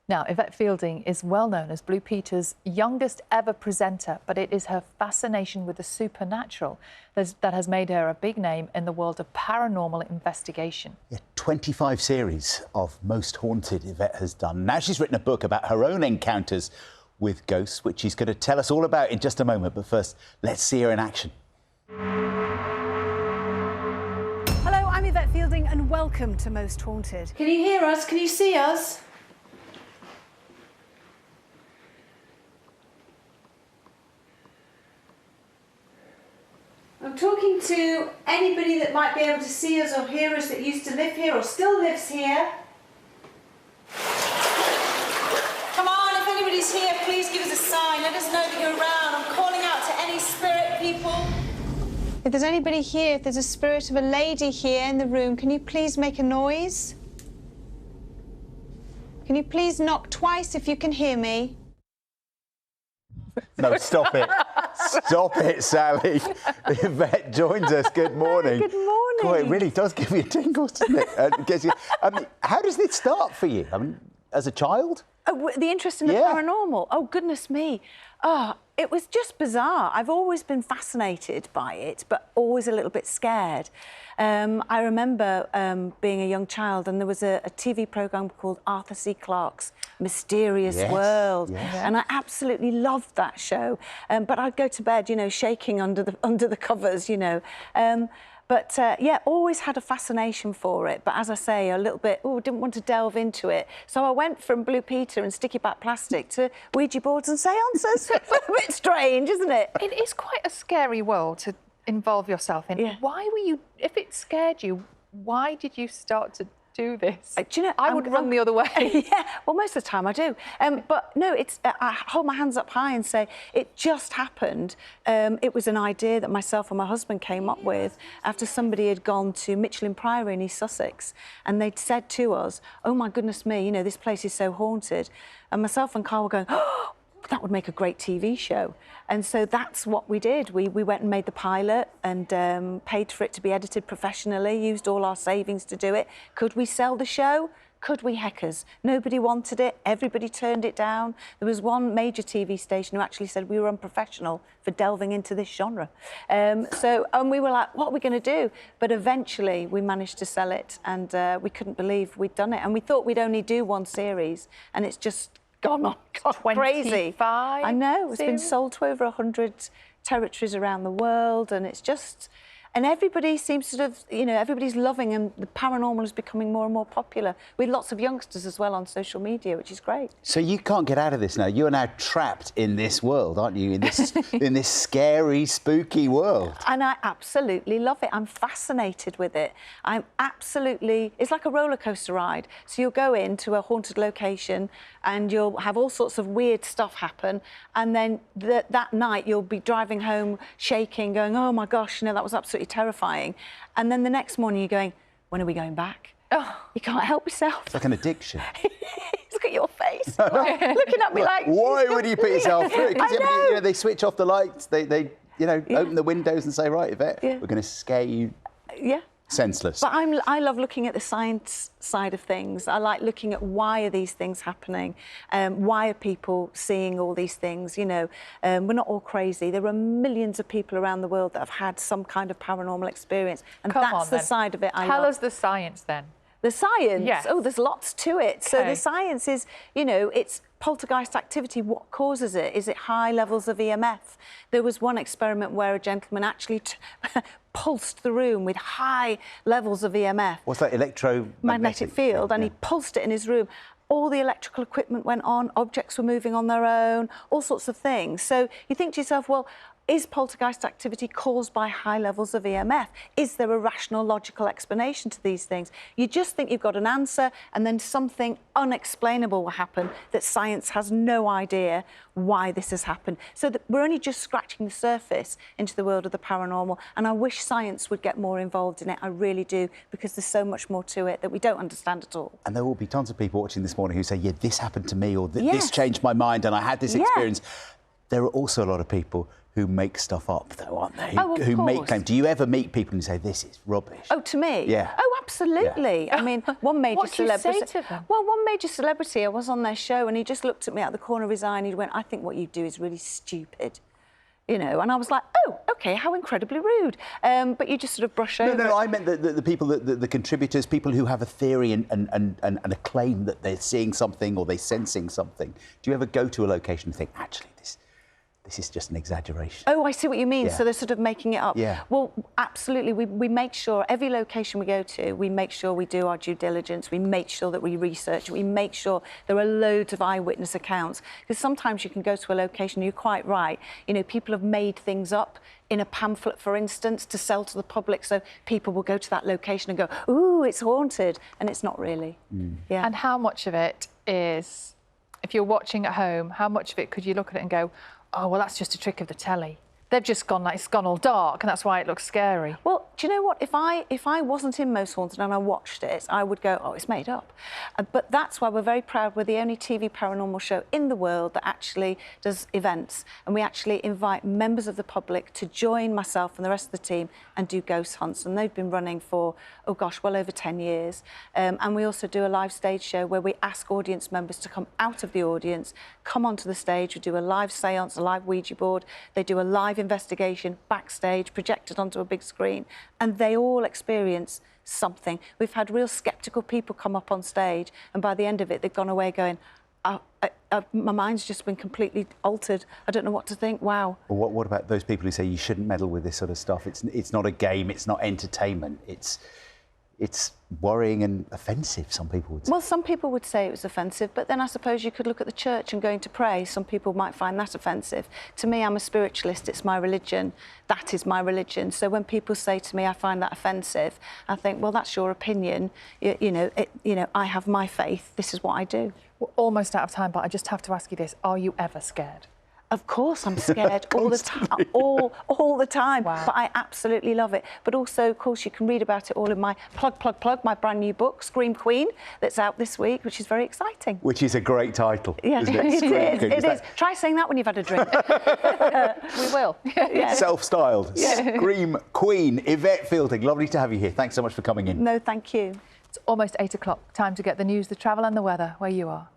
Now, Yvette Fielding is well known as Blue Peter's youngest ever presenter, but it is her fascination with the supernatural that has made her a big name in the world of paranormal investigation. Yeah, 25 series of Most Haunted Yvette has done. Now she's written a book about her own encounters with ghosts, which she's going to tell us all about in just a moment. But first, let's see her in action. Hello, I'm Yvette Fielding and welcome to Most Haunted. Can you hear us? Can you see us? I'm talking to anybody that might be able to see us or hear us that used to live here or still lives here. Come on, if anybody's here, please give us a sign. Let us know that you're around. I'm calling out to any spirit people. If there's anybody here, if there's a spirit of a lady here in the room, can you please make a noise? Can you please knock twice if you can hear me? No, stop it. Stop it, Sally. Yvette joins us. Good morning. Good morning. God, it really does give you tingles, doesn't it? How does this start for you? As a child? Oh, the interest in the paranormal? Oh, goodness me. Oh, it was just bizarre. I've always been fascinated by it, but always a little bit scared. I remember being a young child and there was a TV programme called Arthur C. Clarke's Mysterious World. Yes. And I absolutely loved that show. But I'd go to bed, you know, shaking under the covers, you know. Yeah, always had a fascination for it. But as I say, a little bit, didn't want to delve into it. So I went from Blue Peter and sticky back plastic to Ouija boards and seances. A bit strange, isn't it? It is quite a scary world to involve yourself in. Yeah. Why were you, if it scared you, why did you start to do this? Do you know, I would run the other way. Yeah, well, most of the time I do. But no, it's I hold my hands up high and say it just happened. It was an idea that myself and my husband came up with after somebody had gone to Michelin Priory in East Sussex, and they'd said to us, "Oh my goodness me, you know, this place is so haunted," and myself and Carl were going, "Oh, that would make a great TV show." And so that's what we did. We went and made the pilot and paid for it to be edited professionally, used all our savings to do it. Could we sell the show? Could we, heckers? Nobody wanted it. Everybody turned it down. There was one major TV station who actually said we were unprofessional for delving into this genre. And we were like, what are we going to do? But eventually we managed to sell it, and we couldn't believe we'd done it. And we thought we'd only do one series, and it's just gone on crazy. I know, it's been sold to over 100 territories around the world, and it's just, and everybody seems to have, you know, everybody's loving, and the paranormal is becoming more and more popular with lots of youngsters as well on social media, which is great. So you can't get out of this now. You are now trapped in this world, aren't you? In this in this scary, spooky world. And I absolutely love it. I'm fascinated with it. I'm absolutely, it's like a roller coaster ride. So you'll go into a haunted location and you'll have all sorts of weird stuff happen, and then that night you'll be driving home shaking, going, oh my gosh, you know, that was absolutely terrifying. And then the next morning you're going, when are we going back? Oh, you can't help yourself. It's like an addiction. Look at your face. Looking at me like... Why would you put yourself through it? Because you know, they switch off the lights, they you know, open the windows and say, right, Yvette, we're going to scare you senseless. But I love looking at the science side of things. I like looking at why are these things happening? Why are people seeing all these things? You know, we're not all crazy. There are millions of people around the world that have had some kind of paranormal experience, and that's the side of it I love. Tell us the science then. The science? Yes. Oh, there's lots to it. Okay. So the science is, you know, it's poltergeist activity. What causes it? Is it high levels of EMF? There was one experiment where a gentleman actually pulsed the room with high levels of EMF. What's that? Electromagnetic field, and he pulsed it in his room. All the electrical equipment went on, objects were moving on their own, all sorts of things. So you think to yourself, well, is poltergeist activity caused by high levels of EMF? Is there a rational, logical explanation to these things? You just think you've got an answer, and then something unexplainable will happen that science has no idea why this has happened. So we're only just scratching the surface into the world of the paranormal, and I wish science would get more involved in it. I really do, because there's so much more to it that we don't understand at all. And there will be tons of people watching this morning who say, yeah, this happened to me, or this changed my mind and I had this experience. There are also a lot of people who make stuff up, though, aren't they? Oh, of who make course. claims. Do you ever meet people and say, this is rubbish? Oh, to me? Yeah. Oh, absolutely. Yeah. I mean, one major What do you celebrity. say to them? Well, one major celebrity, I was on their show and he just looked at me out the corner of his eye and he went, I think what you do is really stupid. You know, and I was like, oh, OK, how incredibly rude. But you just sort of brush over. No, I meant the people, the contributors, people who have a theory and a claim that they're seeing something or they're sensing something. Do you ever go to a location and think, actually, this is just an exaggeration? Oh, I see what you mean. Yeah. So they're sort of making it up. Yeah. Well, absolutely. We make sure, every location we go to, we make sure we do our due diligence. We make sure that we research. We make sure there are loads of eyewitness accounts. Because sometimes you can go to a location, you're quite right. You know, people have made things up in a pamphlet, for instance, to sell to the public. So people will go to that location and go, ooh, it's haunted. And it's not really. Yeah. And how much of it is, if you're watching at home, how much of it could you look at it and go, oh, well, that's just a trick of the telly. They've just gone, like, it's gone all dark, and that's why it looks scary. Well, do you know what? If I wasn't in Most Haunted and I watched it, I would go, oh, it's made up. But that's why we're very proud. We're the only TV paranormal show in the world that actually does events. And we actually invite members of the public to join myself and the rest of the team and do ghost hunts. And they've been running for, oh gosh, well over 10 years. And we also do a live stage show where we ask audience members to come out of the audience, come onto the stage. We do a live seance, a live Ouija board. They do a live investigation backstage, projected onto a big screen, and they all experience something. We've had real sceptical people come up on stage, and by the end of it, they've gone away going, my mind's just been completely altered. I don't know what to think. Wow. Well, what about those people who say you shouldn't meddle with this sort of stuff? It's not a game. It's not entertainment. It's worrying and offensive, some people would say. Well, some people would say it was offensive, but then I suppose you could look at the church and going to pray. Some people might find that offensive. To me, I'm a spiritualist. It's my religion. That is my religion. So when people say to me, I find that offensive, I think, well, that's your opinion. You know, I have my faith. This is what I do. We're almost out of time, but I just have to ask you this. Are you ever scared? Of course I'm scared all the time, all the time, Wow. but I absolutely love it. But also, of course, you can read about it all in my plug, my brand new book, Scream Queen, that's out this week, which is very exciting. Which is a great title, Yeah, isn't it? it Scream is, Queen. it is. Try saying that when you've had a drink. We will. Self-styled. Scream Queen. Yvette Fielding, lovely to have you here. Thanks so much for coming in. No, thank you. It's almost 8 o'clock. Time to get the news, the travel and the weather where you are.